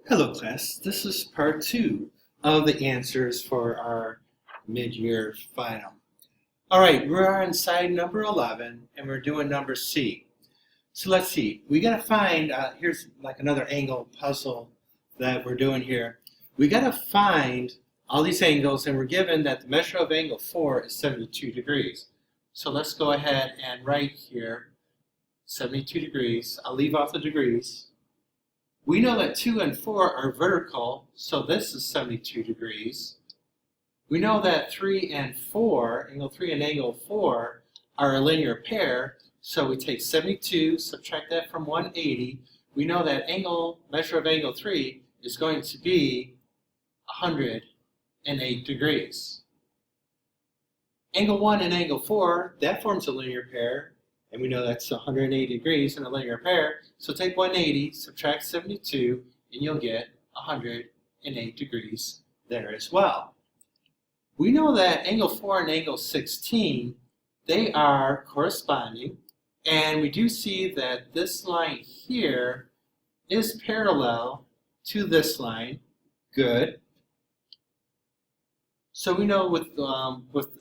Hello class, this is part 2 of the answers for our mid-year final. Alright, we're on side number 11 and we're doing number C. So let's see, we got to find, here's like another angle puzzle that we're doing here. We got to find all these angles and we're given that the measure of angle 4 is 72 degrees. So let's go ahead and write here 72 degrees. I'll leave off the degrees. We know that 2 and 4 are vertical, so this is 72 degrees. We know that 3 and 4, angle 3 and angle 4, are a linear pair, so we take 72, subtract that from 180. We know that measure of angle 3 is going to be 108 degrees. Angle 1 and angle 4, that forms a linear pair. And we know that's 180 degrees in a linear pair. So take 180, subtract 72, and you'll get 108 degrees there as well. We know that angle 4 and angle 16, they are corresponding. And we do see that this line here is parallel to this line. Good. So we know with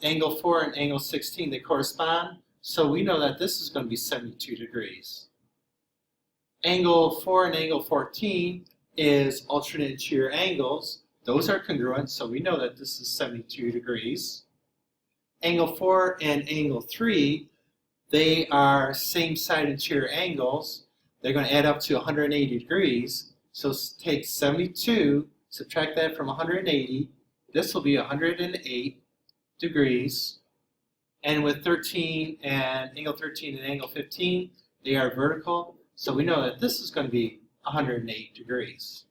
angle 4 and angle 16, they correspond. So we know that this is going to be 72 degrees. Angle 4 and angle 14 is alternate interior angles. Those are congruent, so we know that this is 72 degrees. Angle 4 and angle 3, they are same side interior angles. They're going to add up to 180 degrees. So take 72, subtract that from 180. This will be 108 degrees. And with angle 13 and angle 15, they are vertical. So we know that this is going to be 108 degrees.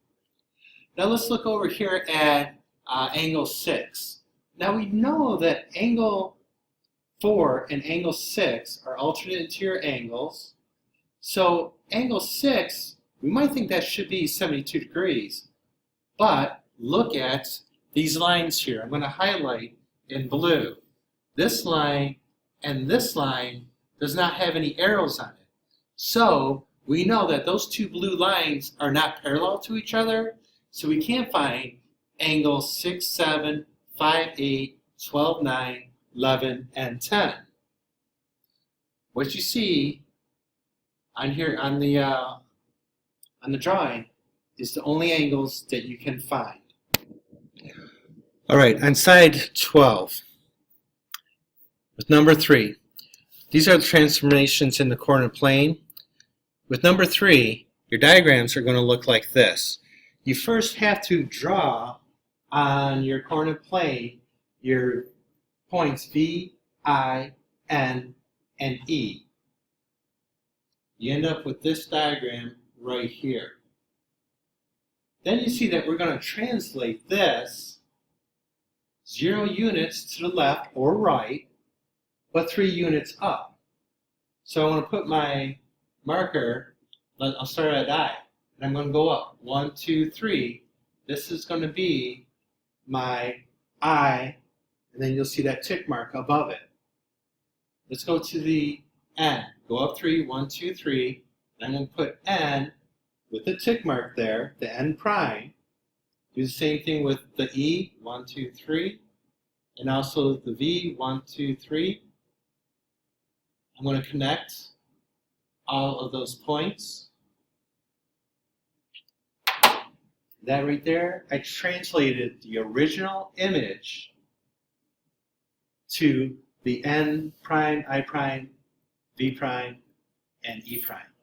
Now let's look over here at angle 6. Now we know that angle 4 and angle 6 are alternate interior angles. So angle 6, we might think that should be 72 degrees. But look at these lines here. I'm going to highlight in blue. This line and this line does not have any arrows on it. So we know that those two blue lines are not parallel to each other. So we can't find angles 6, 7, 5, 8, 12, 9, 11, and 10. What you see on here on the drawing is the only angles that you can find. All right, on side 12. With number 3, these are the transformations in the coordinate plane. With number 3, your diagrams are going to look like this. You first have to draw on your coordinate plane your points V, I, N, and E. You end up with this diagram right here. Then you see that we're going to translate this 0 units to the left or right, but 3 units up. So I want to put my marker, I'll start at I, and I'm going to go up. 1, 2, 3. This is going to be my I, and then you'll see that tick mark above it. Let's go to the N. Go up 3, 1, 2, 3, and I'm going to put N with the tick mark there, the N prime. Do the same thing with the E, 1, 2, 3, and also the V, 1, 2, 3. I'm going to connect all of those points. That right there, I translated the original image to the N prime, I prime, V prime, and E prime.